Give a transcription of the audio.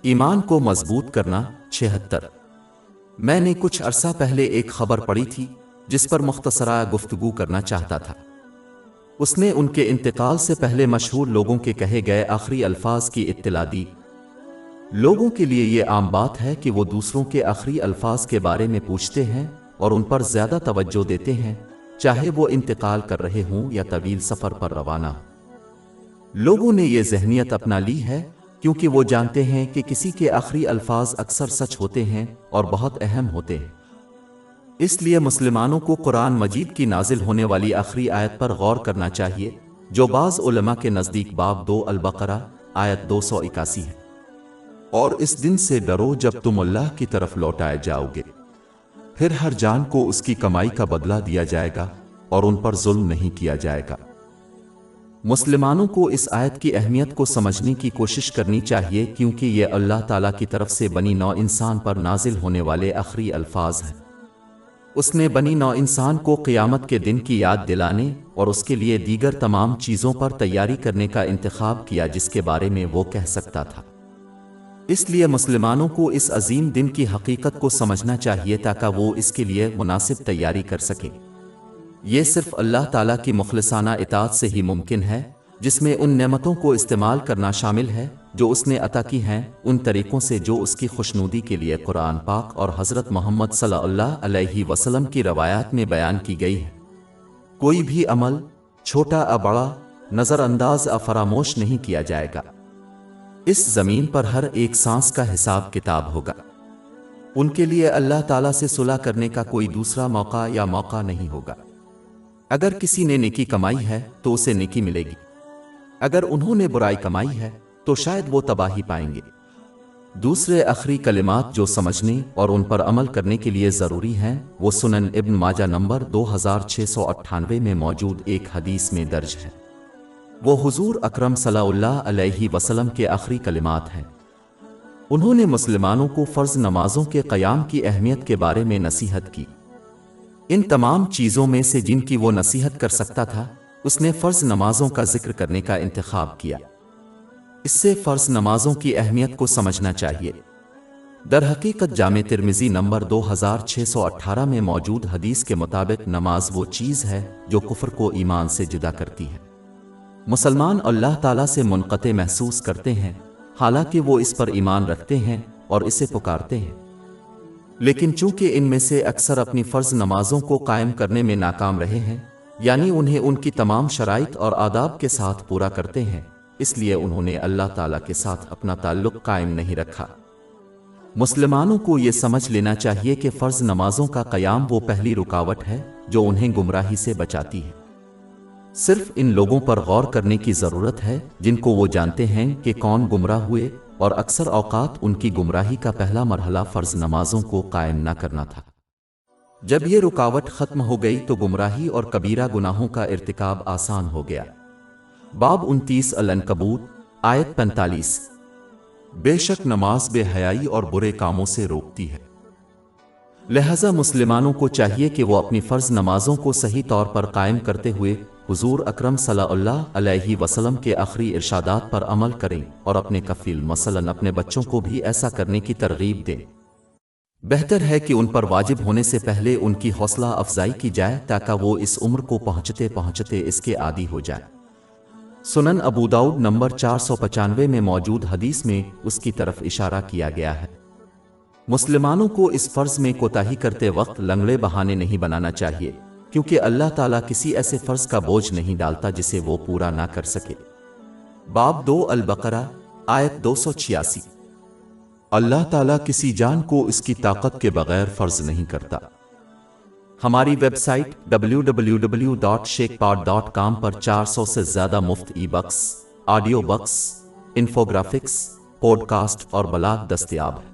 ایمان کو مضبوط کرنا 76۔ میں نے کچھ عرصہ پہلے ایک خبر پڑھی تھی جس پر مختصرہ گفتگو کرنا چاہتا تھا۔ اس نے ان کے انتقال سے پہلے مشہور لوگوں کے کہے گئے آخری الفاظ کی اطلاع دی۔ لوگوں کے لیے یہ عام بات ہے کہ وہ دوسروں کے آخری الفاظ کے بارے میں پوچھتے ہیں اور ان پر زیادہ توجہ دیتے ہیں، چاہے وہ انتقال کر رہے ہوں یا طویل سفر پر روانہ ہوں۔ لوگوں نے یہ ذہنیت اپنا لی ہے کیونکہ وہ جانتے ہیں کہ کسی کے آخری الفاظ اکثر سچ ہوتے ہیں اور بہت اہم ہوتے ہیں۔ اس لیے مسلمانوں کو قرآن مجید کی نازل ہونے والی آخری آیت پر غور کرنا چاہیے، جو بعض علماء کے نزدیک باب 2 البقرہ آیت 281 ہے۔ اور اس دن سے ڈرو جب تم اللہ کی طرف لوٹائے جاؤ گے، پھر ہر جان کو اس کی کمائی کا بدلہ دیا جائے گا اور ان پر ظلم نہیں کیا جائے گا۔ مسلمانوں کو اس آیت کی اہمیت کو سمجھنے کی کوشش کرنی چاہیے کیونکہ یہ اللہ تعالیٰ کی طرف سے بنی نوع انسان پر نازل ہونے والے آخری الفاظ ہیں۔ اس نے بنی نوع انسان کو قیامت کے دن کی یاد دلانے اور اس کے لیے دیگر تمام چیزوں پر تیاری کرنے کا انتخاب کیا جس کے بارے میں وہ کہہ سکتا تھا۔ اس لیے مسلمانوں کو اس عظیم دن کی حقیقت کو سمجھنا چاہیے تاکہ وہ اس کے لیے مناسب تیاری کر سکیں۔ یہ صرف اللہ تعالیٰ کی مخلصانہ اطاعت سے ہی ممکن ہے، جس میں ان نعمتوں کو استعمال کرنا شامل ہے جو اس نے عطا کی ہیں، ان طریقوں سے جو اس کی خوشنودی کے لیے قرآن پاک اور حضرت محمد صلی اللہ علیہ وسلم کی روایات میں بیان کی گئی ہے۔ کوئی بھی عمل چھوٹا یا بڑا نظر انداز یا فراموش نہیں کیا جائے گا۔ اس زمین پر ہر ایک سانس کا حساب کتاب ہوگا۔ ان کے لیے اللہ تعالیٰ سے صلح کرنے کا کوئی دوسرا موقع یا موقع نہیں ہوگا۔ اگر کسی نے نیکی کمائی ہے تو اسے نیکی ملے گی، اگر انہوں نے برائی کمائی ہے تو شاید وہ تباہی پائیں گے۔ دوسرے آخری کلمات جو سمجھنے اور ان پر عمل کرنے کے لیے ضروری ہیں وہ سنن ابن ماجہ نمبر 2698 میں موجود ایک حدیث میں درج ہے۔ وہ حضور اکرم صلی اللہ علیہ وسلم کے آخری کلمات ہیں۔ انہوں نے مسلمانوں کو فرض نمازوں کے قیام کی اہمیت کے بارے میں نصیحت کی۔ ان تمام چیزوں میں سے جن کی وہ نصیحت کر سکتا تھا، اس نے فرض نمازوں کا ذکر کرنے کا انتخاب کیا۔ اس سے فرض نمازوں کی اہمیت کو سمجھنا چاہیے۔ در حقیقت جامع ترمذی نمبر 2618 میں موجود حدیث کے مطابق نماز وہ چیز ہے جو کفر کو ایمان سے جدا کرتی ہے۔ مسلمان اللہ تعالیٰ سے منقطع محسوس کرتے ہیں، حالانکہ وہ اس پر ایمان رکھتے ہیں اور اسے پکارتے ہیں، لیکن چونکہ ان میں سے اکثر اپنی فرض نمازوں کو قائم کرنے میں ناکام رہے ہیں، یعنی انہیں ان کی تمام شرائط اور آداب کے ساتھ پورا کرتے ہیں، اس لیے انہوں نے اللہ تعالیٰ کے ساتھ اپنا تعلق قائم نہیں رکھا۔ مسلمانوں کو یہ سمجھ لینا چاہیے کہ فرض نمازوں کا قیام وہ پہلی رکاوٹ ہے جو انہیں گمراہی سے بچاتی ہے۔ صرف ان لوگوں پر غور کرنے کی ضرورت ہے جن کو وہ جانتے ہیں کہ کون گمراہ ہوئے، اور اکثر اوقات ان کی گمراہی کا پہلا مرحلہ فرض نمازوں کو قائم نہ کرنا تھا۔ جب یہ رکاوٹ ختم ہو گئی تو گمراہی اور کبیرہ گناہوں کا ارتکاب آسان ہو گیا۔ باب 29 العنکبوت آیت 45۔ بے شک نماز بے حیائی اور برے کاموں سے روکتی ہے، لہذا مسلمانوں کو چاہیے کہ وہ اپنی فرض نمازوں کو صحیح طور پر قائم کرتے ہوئے حضور اکرم صلی اللہ علیہ وسلم کے آخری ارشادات پر عمل کریں اور اپنے کفیل مثلاً اپنے بچوں کو بھی ایسا کرنے کی ترغیب دیں۔ بہتر ہے کہ ان پر واجب ہونے سے پہلے ان کی حوصلہ افزائی کی جائے تاکہ وہ اس عمر کو پہنچتے پہنچتے اس کے عادی ہو جائے۔ سنن ابو داؤد نمبر 495 میں موجود حدیث میں اس کی طرف اشارہ کیا گیا ہے۔ مسلمانوں کو اس فرض میں کوتاہی کرتے وقت لنگڑے بہانے نہیں بنانا چاہیے، کیونکہ اللہ تعالیٰ کسی ایسے فرض کا بوجھ نہیں ڈالتا جسے وہ پورا نہ کر سکے۔ باب 2 البقرہ آیت 286۔ اللہ تعالیٰ کسی جان کو اس کی طاقت کے بغیر فرض نہیں کرتا۔ ہماری ویب سائٹ www.sheikhpod.com پر 400 سے زیادہ مفت e books, audio books, infographics, podcast اور بلاگ دستیاب ہے۔